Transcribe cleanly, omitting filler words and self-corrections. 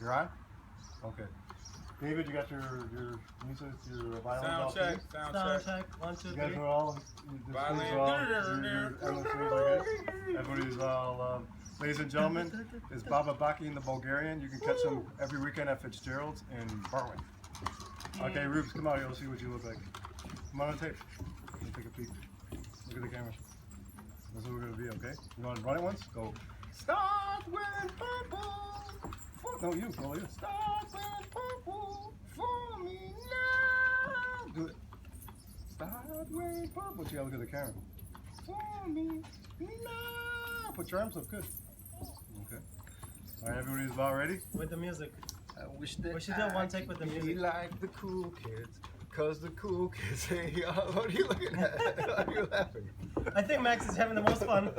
You're on? Okay. David, you got your music, your violin all Sound check, too? sound check. 1, 2, You 3. guys are all, everybody's all, ladies and gentlemen, is Baba Baki in the Bulgarian. You can catch him every weekend at Fitzgerald's in Berwyn. Okay, Rubes, come out here, let's see what you look like. Come on tape. Let me take a peek. Look at the camera. This is what we're gonna be, okay? You wanna run it once? Go. Start wearing purple. No, you, go you. Start wearing purple for me now. Do it. Start wearing purple. You gotta look at the camera. For me now. Put your arms up, good. Okay. All right, everybody's about ready? With the music. I wish that We should do one take with the be music. like the cool kids, cause the cool kids say, oh, what are you looking at? Why are you laughing? I think Max is having the most fun.